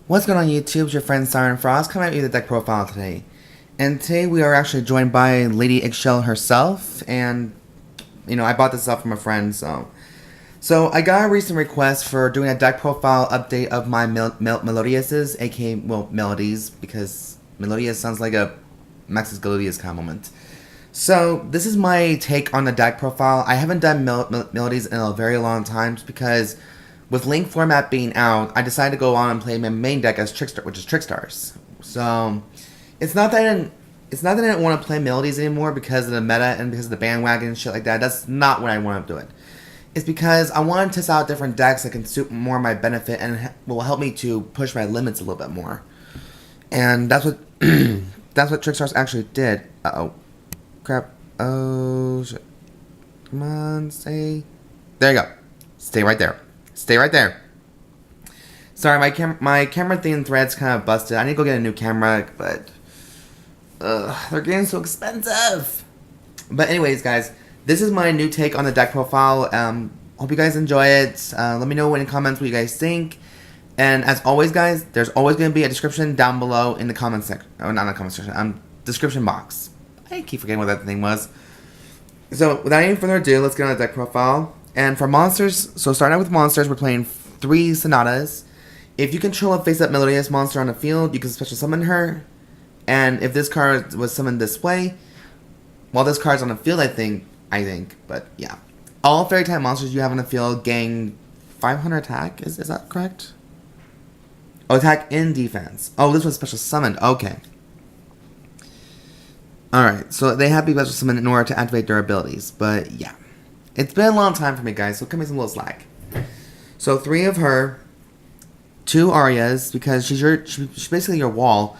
What's going on YouTube? It's your friend Siren Frost coming at you with the deck profile today. And today we are actually joined by Lady Eggshell herself, and I bought this up from a friend, so I got a recent request for doing a deck profile update of my Melodiouses, aka, well, Melodies, because Melodious sounds like a Max's Melodious kind of moment. So this is my take on the deck profile. I haven't done Melodies in a very long time just because with Link format being out, I decided to go on and play my main deck as Trickstar, which is Trickstars. So it's not that I didn't want to play Melodies anymore because of the meta and because of the bandwagon and shit like that. That's not what I want to do it. It's because I want to test out different decks that can suit more my benefit and will help me to push my limits a little bit more. And that's what that's what Trickstars actually did. Uh-oh. Crap. Oh, shit. Come on, stay. There you go. Stay right there. Stay right there. Sorry, my camera thing thread's kind of busted. I need to go get a new camera, but they're getting so expensive. But anyways, guys, this is my new take on the deck profile. Hope you guys enjoy it. Let me know in the comments what you guys think. And as always, guys, there's always going to be a description down below in the comment section. Oh, not in the comment section. Description box. I keep forgetting what that thing was. So, without any further ado, let's get on the deck profile. And for monsters, so starting out with monsters, we're playing 3 Sonatas. If you control a face-up Melodious monster on the field, you can special summon her. And if this card was summoned this way, while this card's on the field, I think, but yeah. All fairy type monsters you have on the field gain 500 attack, is that correct? Oh, attack in defense. Oh, this was special summoned, okay. Alright, so they have to be special summoned in order to activate their abilities, but yeah. It's been a long time for me, guys, so cut me some little slack. So 3 of her, 2 Arias, because she's basically your wall.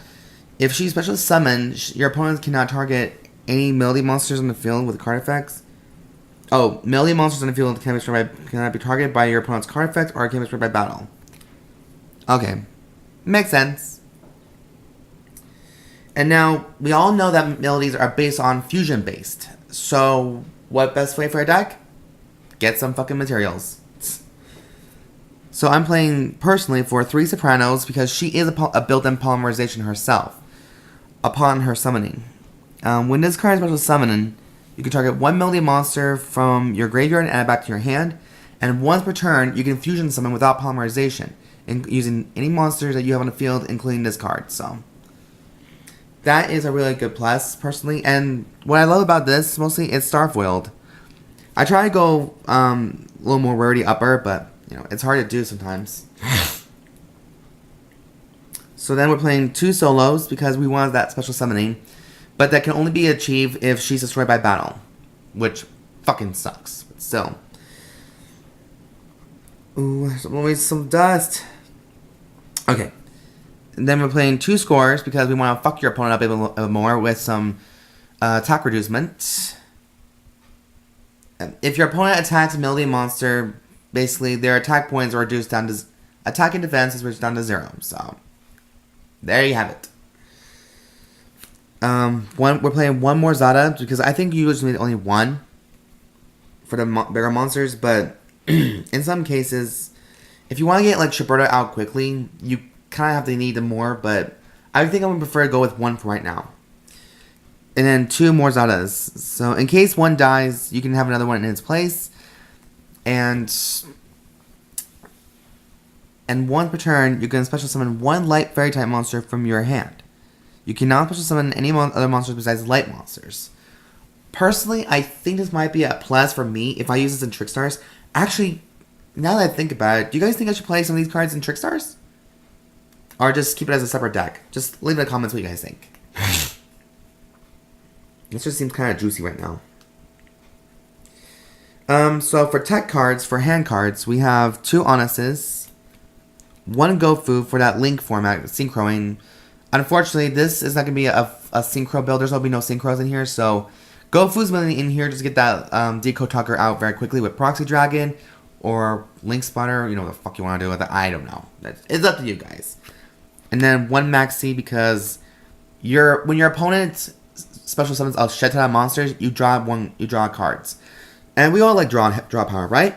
If she's special summoned, your opponents cannot target any melody monsters on the field with card effects. Oh, melody monsters on the field cannot be targeted by your opponent's card effect or can be destroyed by battle. Okay, makes sense. And now, we all know that melodies are based on fusion based. So, what best way for a deck? Get some fucking materials. So I'm playing, personally, for 3 Sopranos because she is a built-in Polymerization herself upon her summoning. When this card is special summoning, you can target 1 melody monster from your graveyard and add it back to your hand. And once per turn, you can fusion summon without Polymerization, using any monsters that you have on the field, including this card. So that is a really good plus, personally. And what I love about this, mostly, it's Starfoiled. I try to go a little more rarity upper, but, it's hard to do sometimes. So then we're playing 2 solos, because we wanted that special summoning. But that can only be achieved if she's destroyed by battle. Which fucking sucks, but still. Ooh, always some dust. Okay. And then we're playing 2 scores because we want to fuck your opponent up a little more with some attack reducement. If your opponent attacks a melody monster, basically their attack points are reduced down to... Attack and defense is reduced down to 0. So, there you have it. We're playing 1 more Mozarta because I think you usually need only 1 for the bigger monsters, but in some cases, if you want to get like Shuberta out quickly, you kind of have to need them more, but I think I would prefer to go with 1 for right now. And then 2 more Zatas. So in case 1 dies, you can have another one in its place. And once per turn, you can special summon 1 light fairy type monster from your hand. You cannot special summon any other monsters besides light monsters. Personally, I think this might be a plus for me if I use this in Trickstars. Actually, now that I think about it, do you guys think I should play some of these cards in Trickstars? Or just keep it as a separate deck? Just leave in the comments what you guys think. This just seems kind of juicy right now. So for tech cards, for hand cards, we have 2 Onuses, 1 Gofu for that Link format, synchroing. Unfortunately, this is not going to be a synchro build. There's going to be no synchros in here, so Gofu's been in here just to get that Decode Talker out very quickly with Proxy Dragon or Link Spotter. You know what the fuck you want to do with it. I don't know. It's up to you guys. And then 1 Maxx because when your opponent special summons a shit ton of monsters, you draw cards. And we all like draw power, right?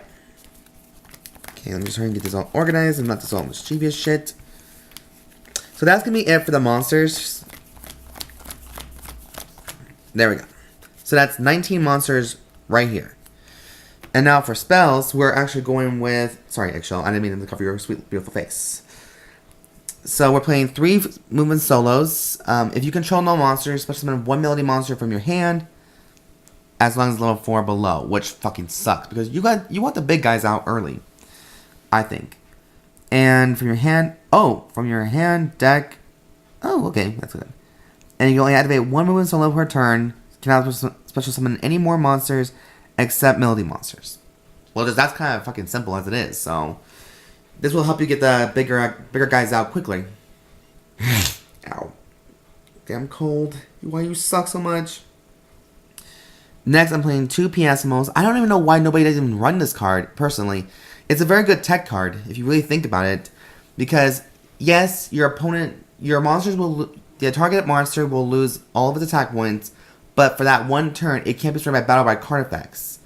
Okay, let me just try and get this all organized and not this all mischievous shit. So that's going to be it for the monsters. There we go. So that's 19 monsters right here. And now for spells, we're actually going with... Sorry, Eggshell, I didn't mean to cover your sweet, beautiful face. So we're playing 3 movement solos. If you control no monsters, special summon 1 melody monster from your hand, as long as level 4 below, which fucking sucks because you want the big guys out early, I think. And from your hand, deck. Oh, okay, that's good. And you can only activate 1 movement solo per turn. You cannot special summon any more monsters except melody monsters. Well, that's kind of fucking simple as it is. So this will help you get the bigger guys out quickly. Ow. Damn cold. Why you suck so much? Next, I'm playing 2 Pianissimos. I don't even know why nobody doesn't even run this card, personally. It's a very good tech card, if you really think about it. Because, yes, your monsters will... The target monster will lose all of its attack points, but for that one turn, it can't be destroyed by battle by card effects.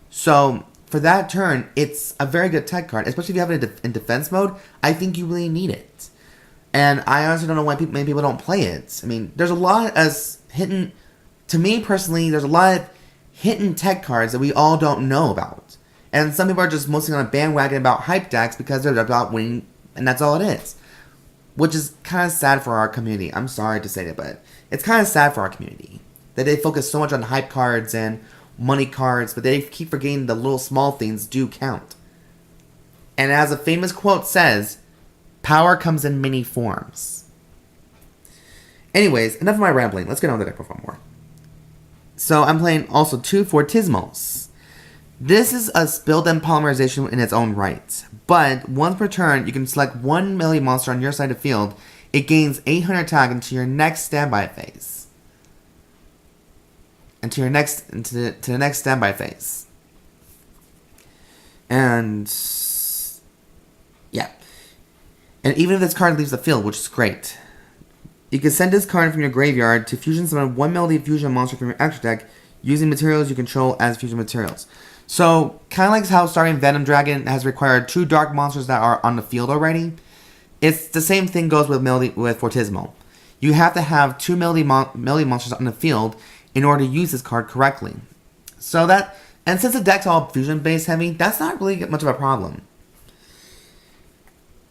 So, for that turn, it's a very good tech card, especially if you have it in defense mode. I think you really need it. And I honestly don't know why many people don't play it. I mean, there's a lot of hidden... To me, personally, there's a lot of hidden tech cards that we all don't know about. And some people are just mostly on a bandwagon about hype decks because they're about winning, and that's all it is. Which is kind of sad for our community. I'm sorry to say it, but it's kind of sad for our community. That they focus so much on hype cards and money cards, but they keep forgetting the little small things do count. And as a famous quote says, power comes in many forms. Anyways, enough of my rambling. Let's get on to the deck profile more. So I'm playing also 2 Fortissimos. This is a built-in polymerization in its own right. But once per turn, you can select 1 melee monster on your side of the field. It gains 800 attack into your next standby phase. To the next standby phase. And yeah. And even if this card leaves the field, which is great. You can send this card from your graveyard to fusion summon 1 melody fusion monster from your extra deck using materials you control as fusion materials. So, kind of like how starting Venom Dragon has required 2 dark monsters that are on the field already, it's the same thing goes with Fortissimo. You have to have 2 melody monsters on the field in order to use this card correctly. So that, and since the deck's all fusion base heavy, that's not really much of a problem.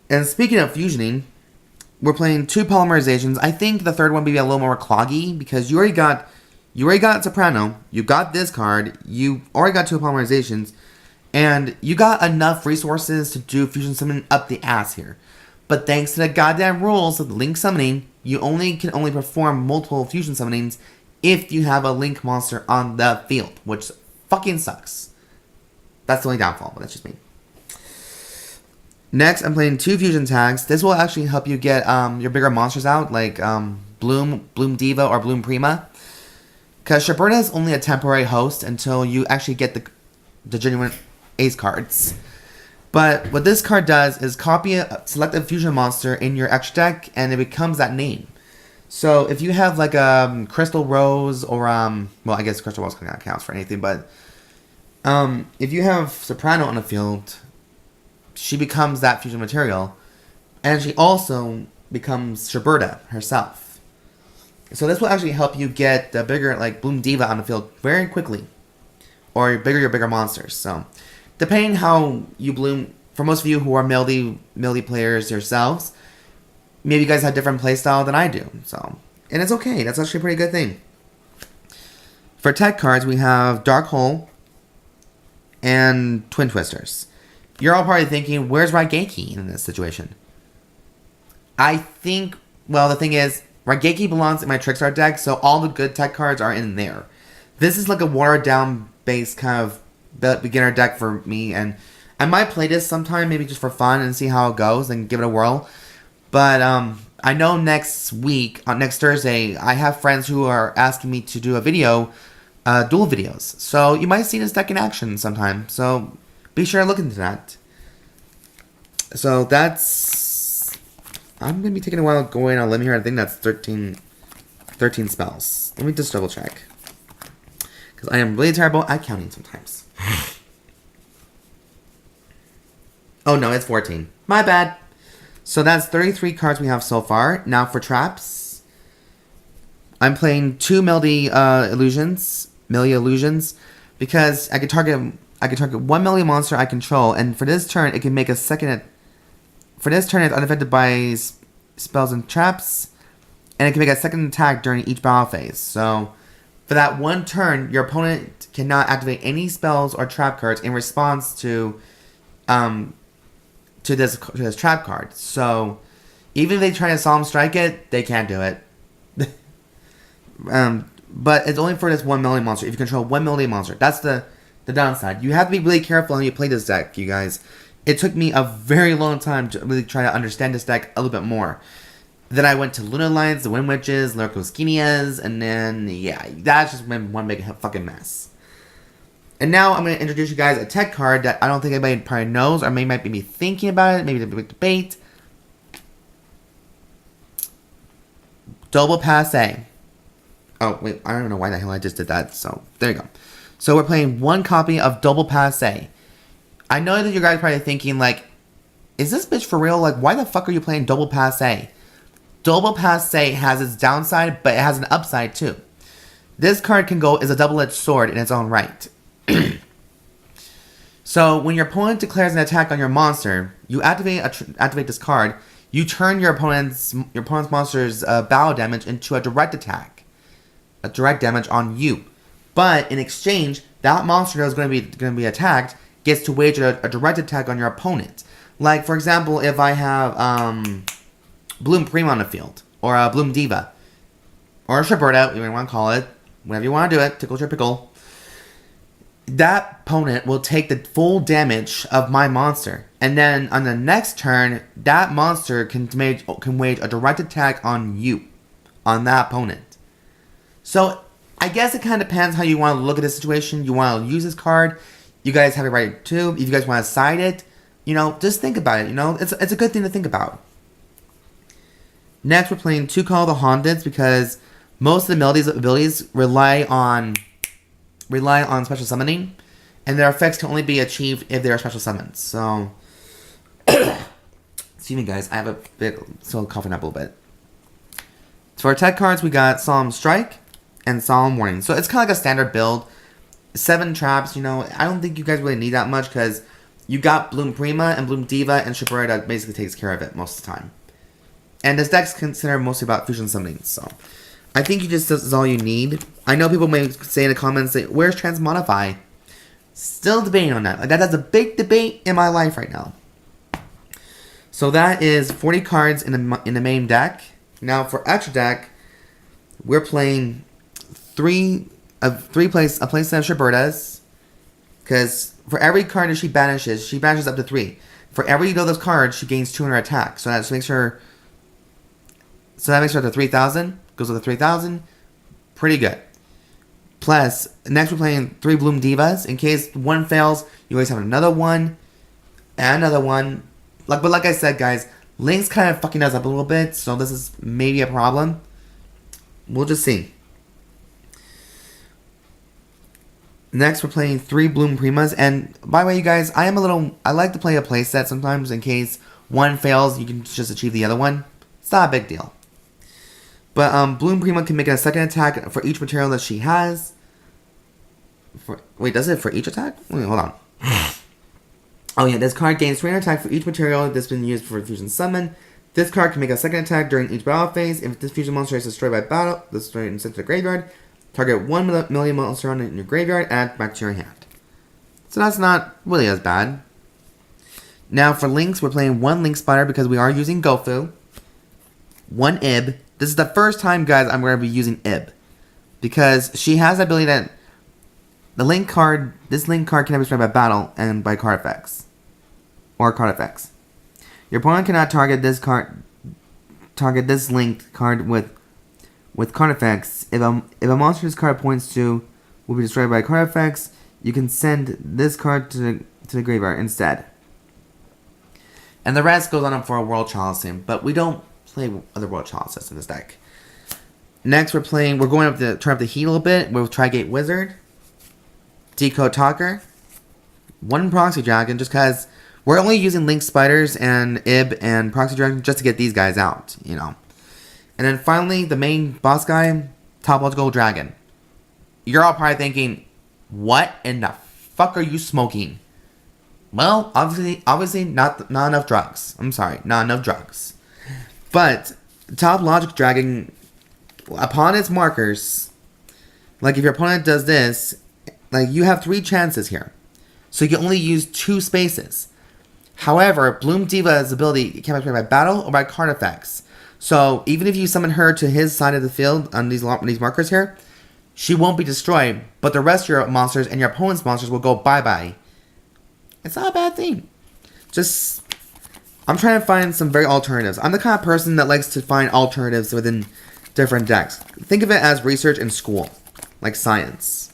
And speaking of fusioning, we're playing 2 polymerizations. I think the third one will be a little more cloggy because you already got Soprano, you got this card, you already got 2 polymerizations, and you got enough resources to do fusion summon up the ass here. But thanks to the goddamn rules of link summoning, you can only perform multiple fusion summonings if you have a link monster on the field, which fucking sucks. That's the only downfall, but that's just me. Next, I'm playing 2 fusion tags. This will actually help you get your bigger monsters out, like Bloom Diva or Bloom Prima. Because Shuberta is only a temporary host until you actually get the genuine ace cards. But what this card does is select a fusion monster in your extra deck, and it becomes that name. So if you have like a Crystal Rose or well, I guess Crystal Rose kind of counts for anything, but if you have Soprano on the field, she becomes that fusion material, and she also becomes Shuberta herself. So this will actually help you get the bigger, like Bloom Diva on the field very quickly, or your bigger monsters. So depending how you bloom, for most of you who are melody players yourselves, maybe you guys have different playstyle than I do. So, and it's okay. That's actually a pretty good thing. For tech cards, we have Dark Hole and Twin Twisters. You're all probably thinking, where's Raigeki in this situation? I think, well, the thing is, Raigeki belongs in my Trickstar deck, so all the good tech cards are in there. This is like a watered-down base kind of beginner deck for me, and I might play this sometime, maybe just for fun, and see how it goes, and give it a whirl. But I know next week, next Thursday, I have friends who are asking me to do a video, dual videos. So you might see this deck in action sometime, so be sure to look into that. So that's... I'm going to be taking a while going on a limb here. I think that's 13 spells. Let me just double check. Because I am really terrible at counting sometimes. Oh no, it's 14. My bad. So that's 33 cards we have so far. Now for traps, I'm playing 2 Melodious Illusions, because I can target 1 Melody monster I control, and for this turn it can make a second. For this turn, it's unaffected by spells and traps, and it can make a second attack during each battle phase. So, for that one turn, your opponent cannot activate any spells or trap cards in response to this trap card. So, even if they try to Solemn Strike it, they can't do it. But it's only for this 1 Melody monster. If you control 1 Melody monster, that's the downside. You have to be really careful when you play this deck, you guys. It took me a very long time to really try to understand this deck a little bit more. Then I went to Lunar Lights, the Wind Witches, Lurkoskinias, and then, yeah, that's just been one big fucking mess. And now I'm going to introduce you guys a tech card that I don't think anybody probably knows, or might be thinking about it, maybe there's a big debate. Doble Passe. Oh, wait, I don't know why the hell I just did that, so there you go. So we're playing 1 copy of Doble Passe. I know that you guys are probably thinking, like, is this bitch for real? Like, why the fuck are you playing Doble Passe? Doble Passe has its downside, but it has an upside, too. This card can go as a double-edged sword in its own right. So, when your opponent declares an attack on your monster, you activate this card, you turn your opponent's monster's battle damage into a direct attack. A direct damage on you. But, in exchange, that monster that is going to be attacked gets to wage a direct attack on your opponent. Like, for example, if I have Bloom Prima on the field, or a Bloom Diva, or a Shuberta, you may want to call it, whatever you want to do it, tickle your pickle, that opponent will take the full damage of my monster. And then on the next turn, that monster can wage a direct attack on you, on that opponent. So, I guess it kind of depends how you want to look at this situation. You want to use this card. You guys have it right too. If you guys want to side it, just think about it. It's a good thing to think about. Next, we're playing 2 Call of the Haunted, because most of the Melody's abilities rely on special summoning, and their effects can only be achieved if they are special summons. So, excuse me, guys. I have a bit still coughing up a little bit. So for our tech cards, we got Solemn Strike and Solemn Warning. So it's kind of like a standard build. 7 traps, I don't think you guys really need that much, because you got Bloom Prima and Bloom Diva, and Shuberta basically takes care of it most of the time. And this deck's considered mostly about fusion summoning, so I think this is all you need. I know people may say in the comments, where's Transmodify? Still debating on that. Like, that's a big debate in my life right now. So that is 40 cards in the main deck. Now for extra deck, we're playing a playset of Shubertas, because for every card that she banishes up to 3. For every of those cards, she gains 200 attack. So that makes her to 3,000. Goes up to 3,000. Pretty good. Plus, next we're playing 3 Bloom Divas. In case one fails, you always have another one, and another one. But like I said, guys, Link's kind of fucking us up a little bit, so this is maybe a problem. We'll just see. Next, we're playing 3 Bloom Primas, and by the way, you guys, I like to play a playset sometimes in case one fails, you can just achieve the other one. It's not a big deal. But Bloom Prima can make a second attack for each material that she has. Wait, does it for each attack? Wait, hold on. Oh yeah, this card gains 300 attack for each material that's been used for fusion summon. This card can make a second attack during each battle phase. If this fusion monster is destroyed by battle, destroyed and sent to the graveyard, target 1 million monster in your graveyard, add it back to your hand. So that's not really as bad. Now for links, we're playing 1 Link Spider because we are using Gofu. 1 Ib. This is the first time, guys, I'm going to be using Ib. Because she has the ability that this Link card cannot be destroyed by battle and by card effects. Or card effects. Your opponent cannot target this Link card with card effects. If a monster's card points to will be destroyed by card effects, you can send this card to the graveyard instead. And the rest goes on for a World Chalice, but we don't play other World Chalices in this deck. Next, we're going up to turn up the heat a little bit with Trigate Wizard, Decode Talker, 1 Proxy Dragon, just because We're only using Link Spiders and Ib and Proxy Dragon just to get these guys out, you know. And then finally, the main boss guy, Topological Dragon. You're all probably thinking, what in the fuck are you smoking? Well, obviously not enough drugs. I'm sorry, not enough drugs. But Topologic Dragon, upon its markers, like if your opponent does this, like you have 3 chances here. So you can only use 2 spaces. However, Bloom Diva's ability can be activated by battle or by card effects. So even if you summon her to his side of the field on these markers here, she won't be destroyed, but the rest of your monsters and your opponent's monsters will go bye-bye. It's not a bad thing. Just, I'm trying to find some very alternatives. I'm the kind of person that likes to find alternatives within different decks. Think of it as research in school, like science.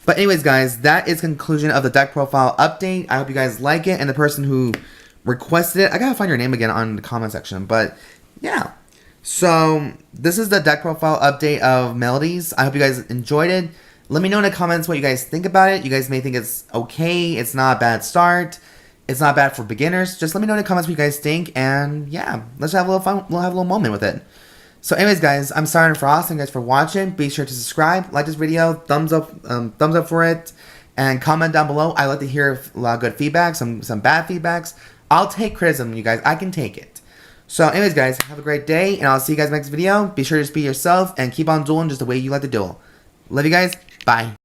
But anyways, guys, that is conclusion of the deck profile update. I hope you guys like it, and the person who requested it, I gotta find your name again on the comment section, but yeah. So, this is the deck profile update of Melodies. I hope you guys enjoyed it. Let me know in the comments what you guys think about it. You guys may think it's okay. It's not a bad start. It's not bad for beginners. Just let me know in the comments what you guys think. And yeah, let's have a little fun. We'll have a little moment with it. So anyways, guys, I'm Siren Frost. Thank you guys for watching. Be sure to subscribe, like this video, thumbs up for it, and comment down below. I like to hear a lot of good feedback, some bad feedbacks. I'll take criticism, you guys. I can take it. So anyways, guys, have a great day, and I'll see you guys next video. Be sure to just be yourself and keep on dueling just the way you like to duel. Love you guys. Bye.